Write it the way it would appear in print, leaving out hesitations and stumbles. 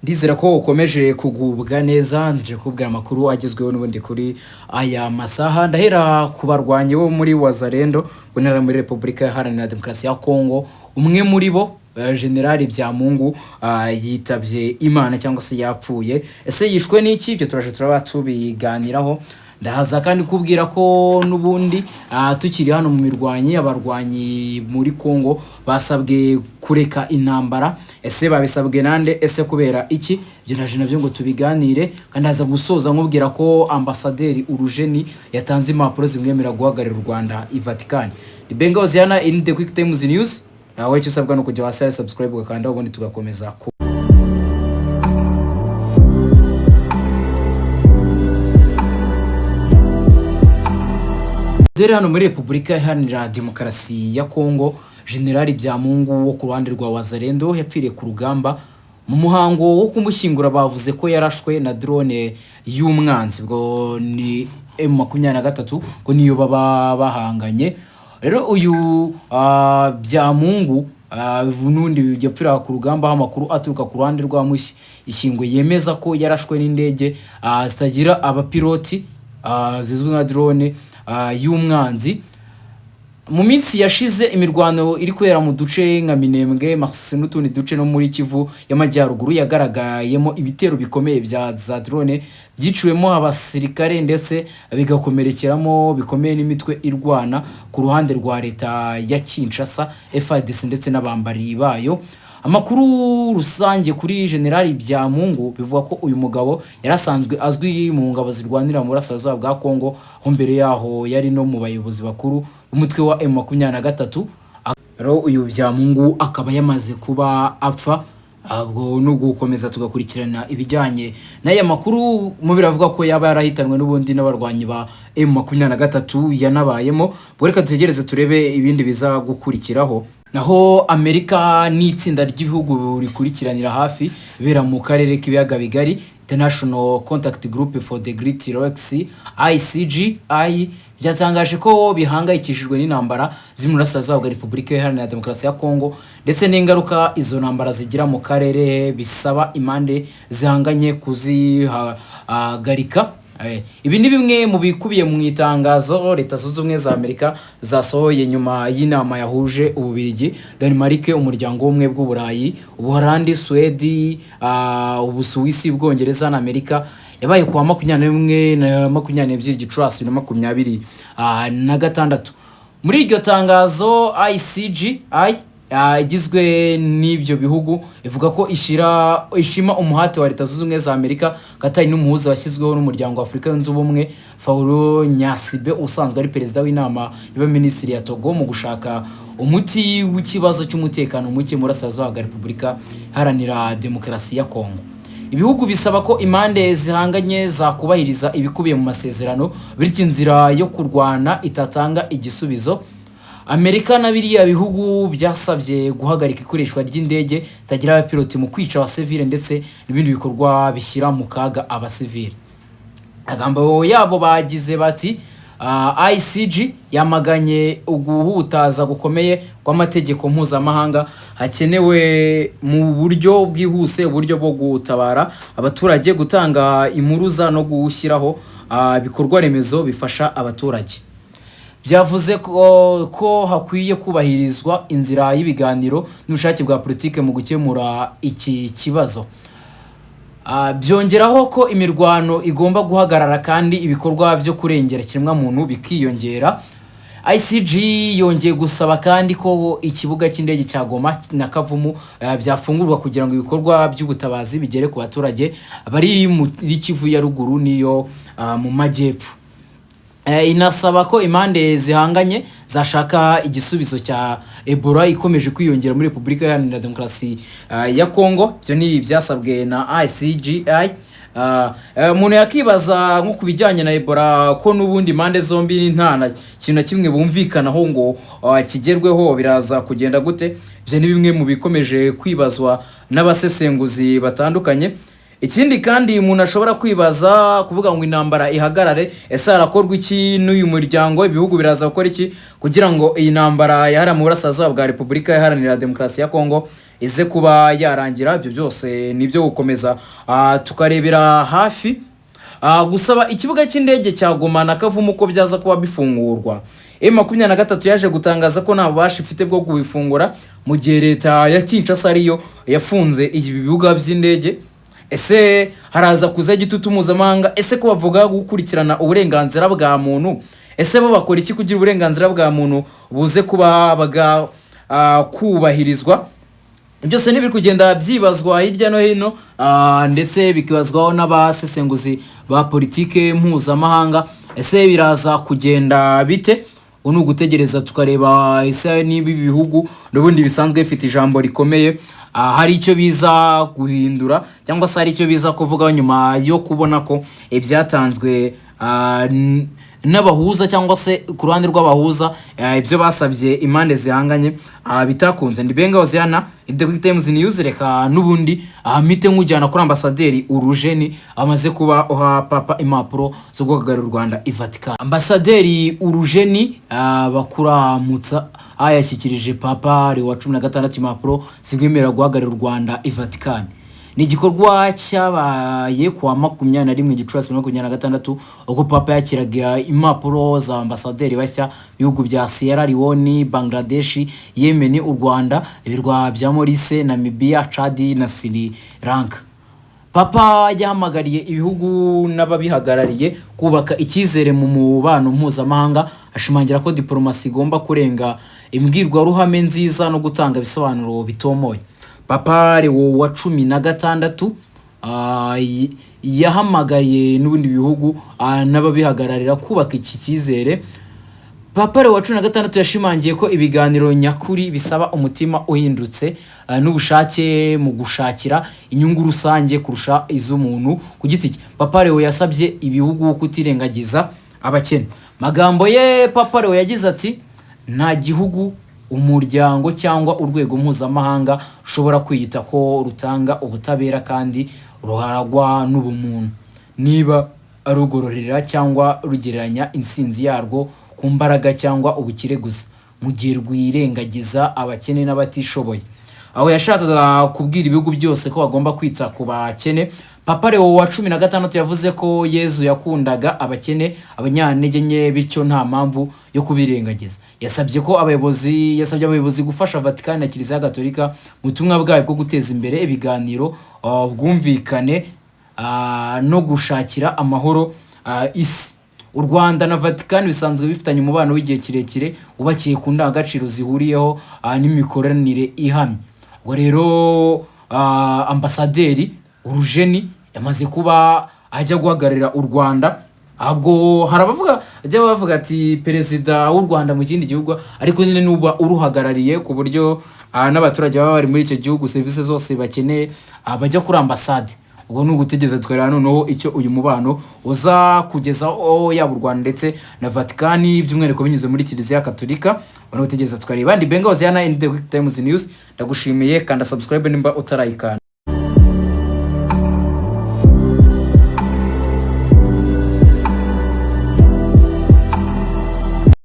Ndizera ko ukomeje kugubwa neza nje kubwira amakuru agezweho n'ubundi kuri aya masaha ndahera ku barwanyi bo muri Wazalendo bunera muri Republika Iharanira Demokarasi ya Kongo. Umwe muri bo General Byamungu yitabye Imana cyangwa se yapfuye. Ese yishwe n'iki? Ibyo turaje turabatubiganiraho. Ndahaza kandi kubwira ko nubundi tukiri hano mu mirwanyi abarwanyi muri Kongo basabwe kureka intambara. Ese babisabwe nande? Ese kubera iki? Byo naje nabyo ngo tubiganire kandi haza gusoza nkubwira ko ambasaderi Urujeni yatanze impapuro zimwemera guhagararira u Rwanda i Vatican. Benga Oziana in the Quick Times News. Aho icyo usabwa no kujya wasa subscribe ugakanda ubundi tugakomeza ku Dore hano muri Republika Iharanira Demokarasi ya Kongo, General Byamungu wo ku ruhande rwa Wazalendo yapfiriye ku rugamba. Mu muhango wo kumushyingura bavuze ko yarashwe na drone y'umwanzi, bwo ni M23 ngo niyo baba bahanganye. Rero uyu Byamungu nundi yapfira ku rugamba, amakuru aturuka ku ruhande rwa Mushyingwe yemeza ko yarashwe n'indege zitagira abapiloti zizwi nka drone y'umwanzi. Mu minsi yashize imirwano iri kwera mu duce nka Minembwe, Masisi n'utundi duce no muri Kivu y'Amajyaruguru yagaragayemo ibitero bikomeye bya za drone byiciwemo abasirikare ndetse bigakomerekeramo bikomeye n'imitwe irwana ku ruhande rwa leta ya Kinshasa, FARDC ndetse n'abambari bayo. Amakuru rusange kuri General Byamungu bivuga ko uyu mugabo yarasanzwe azwi mu ngabo zirwanira mu burasirazuba bwa Kongo, aho mbere yaho yari no mu bayobozi bakuru umutwe wa M23. Rero uyu Byamungu akaba yamaze kuba apfa. Abwo nubwo gukomeza tugakurikirana ibijyanye n'aya makuru mu biravuga ko yaba yarahitanwe n'ubundi n'abarwanyi ba M23 yanabayemo. Boreka tutegereze turebe ibindi biza gukurikiraho. Naho Amerika n'itsinda ry'ibihugu rikurikiranira hafi bera mu karere k'ibiyaga bigari, International Contact Group for the Great Lakes ICGI, byatangaje ko bihangayikishijwe n'intambara z'imurasirazuba bwa Republika Iharanira Demokarasi ya Kongo ndetse n'ingaruka izo ntambara zigira mu karere, bisaba impande zihanganye kuzihagarika. Ibi ni bimwe mu bikubiye mu itangazo Leta Zunze Ubumwe za Amerika zasohoye nyuma y'inama yahuje Ububiligi, Denmark, Umuryango w'Ubumwe bw'Uburayi, Ubuholandi, Sweden, Ubusuwisi, Bwongereza na Amerika, yabaye kuwa 21 na 22 Gicurasi 2026. Muri iryo tangazo ICGI igizwe n'ibyo bihugu ivuga ko ishima umuhate wa Leta Zunze Ubumwe za Amerika katari n'umuhuza washyizweho n'Umuryango wa Afurika Yunze Ubumwe Fauro Nyasibe usanzwe ari perezida w'inama y'abaminisitiri ya Togo mu gushaka umuti w'ikibazo cy'umutekano muke muri Burasirazuba bwa Republika Iharanira Demokarasi ya Kongo. Ibihugu bisaba ko impande zihanganye zakubahiriza ibikubiye mu masezerano, bityo inzira yo kurwana itatanga igisubizo. Amerika na biriya bihugu byasabye guhagarika ikoreshwa ry'indege tagira abapiloti mu kwica abasivile ndetse n'ibindi bikorwa bishyira mu kaga abasivile. Agambo yabo bagize bati ICG yamaganye uguhutaza gukomeye kw'amategeko mpuzamahanga, hakenewe mu buryo bwihuse uburyo bwo gutabara abaturage, gutanga impuruza no gushyiraho bikorwa remezo bifasha abaturage. Byavuze ko hakwiye kubahirizwa inzira y'ibiganiro n'ubushake bwa politike mu gukemura iki kibazo. Byongeraho ko imirwano igomba guhagarara kandi ibikorwa byo kurengera kiremwa muntu bikiyongera. ICG yongeye gusaba kandi ko ikibuga cy'indege cya Goma na Kavumu byafungurwa kugira ngo ibikorwa by'ubutabazi bigere ku baturage bari muri Kivu ya ruguru niyo mu majyepfo. Inasaba ko impande zihanganye zashaka igisubizo cya Ebola ikomeje kwiyongera muri Republika Iharanira Demokarasi ya Kongo. Byo ni byasabwe na ICGI. Umuntu yakibaza nko kubijyanye na Ebola ko nubundi impande zombi n'intana kintu kimwe bumvikanaho ngo kigerweho biraza kugenda gute. Byo ni bimwe mu bikomeje kwibazwa n'abasesenguzi batandukanye. Ikindi kandi umuntu ashobora kwibaza kuvuga ngo intambara ihagarare, ese harakorwa iki n'uyu muryango, ibihugu biraza gukora iki kugira ngo iyi ntambara yahara mu burasirazuba bwa Republika Iharanira Demokarasi ya Kongo ize kuba yarangira. Ibyo byose nibyo gukomeza tukarebera hafi. Gusaba ikibuga cy'indege cya Goma na Kavumu ko byaza kuba bifungurwa. M23 yaje gutangaza ko nta bubasha ifite bwo kubifungura mu gihe leta ya Kinshasa ariyo yafunze ibi bibuga by'indege. Ese haraza kuza igitutu mpuzamahanga? Ese ko bavuga gukurikirana uburenganzira bwa muntu? Ese bo bakora iki kugira uburenganzira bwa muntu buze kuba kubahirizwa? Byose nibiri kugenda byibazwa hirya no hino, ndetse bikibazwaho n'abasesenguzi ba politike mpuzamahanga. Ese biraza kugenda bite? Unu gutegereza tukareba ese nibi bihugu n'ubundi bisanzwe bifite ijambo rikomeye, hari icyo biza guhindura cyangwa se hari icyo biza kuvuga nyuma yo kubona ko ibyatanzwe n'abahuza cyangwa se ku ruhande rw'abahuza ibyo basabye impande zihanganye bitakunze. Ndi Benga Oziana, The Quick Times News. Reka nubundi mite nkujyana kuri ambasaderi Urujeni amaze kuba oha papa impapuro zo guhagararira u Rwanda i Vatican. Ambasaderi Urujeni bakuramutsa yashyikirije papa Leo wa 16 impapuro zigwemera guhagararira u Rwanda i Vatican. Ni igikorwa cyabaye kuwa 21 Gicurasi 2026 ubwo papa yakiraga impapuro za ambasaderi bashya bihugu bya Sierra Leone, Bangladesh, Yemen, u Rwanda, ibirwa bya Maurice, Namibia, Chad na Sri Lanka. Papa yahamagariye ibihugu n'ababihagarariye kubaka icyizere mu mubano mpuzamahanga, ashimangira ko diplomasi igomba kurenga imbwirwaruhame nziza no gutanga ibisobanuro bitomoye. Papa Leo wa 16 yahamagaye n'ubundi bihugu n'ababihagararira kubaka iki cyizere. Papa Leo wa 16 yashimangiye ko ibiganiro nyakuri bisaba umutima uhindutse n'ubushake mu gushakira inyungu rusange kurusha iz'umuntu ku giti cye. Papa Leo yasabye ibihugu kutirengagiza abakene. Magambo ye Papa Leo yagize ati: nta gihugu, umuryango cyangwa urwego mpuzamahanga ushobora kwiyita ko rutanga ubutabera kandi ruharagwa n'ubumuntu niba arugororera cyangwa rugereranya insinzi yarwo ku mbaraga cyangwa ubukire gusa mu gihe rwirengagiza abakene n'abatishoboye. Aho yashakaga kubwira ibihugu byose ko bagomba kwita ku bakene. Papa Leo wa 16 yavuze ko Yezu yakundaga abakene, abanyantege nke, bityo nta mpamvu yo kubirengagiza. Yasabye abayobozi gufasha Vatican na Kiliziya Gatolika mu butumwa bwayo bwo guteza imbere ibiganiro, bwumvikane no gushakira amahoro isi. U Rwanda na Vatican bisanzwe bifitanye umubano w'igihe kirekire ubakiye ku ndangagaciro zihuriyeho n'imikoranire ihamye. Ubwo rero ambasaderi Urujeni yamaze kuba ajya guhagararira u Rwanda. Ahubwo bavuga ati perezida w'u Rwanda mu kindi gihugu, ariko nyine nuba uruhagarariye ku buryo n'abaturage baba bari muri icyo gihugu service zose bakeneye bajya kuri ambassade. Ubwo n'ugutegeza twarana noneho icyo uyu mubano uza kugeza yaba u Rwanda ndetse na Vatican by'umwihariko binyuze muri Kiliziya Gatolika. Bano gutegeza twareba. Ndi Benga Oziana, The Quick Times News. Ndagushimiye kandi subscribe nimba utarayikana.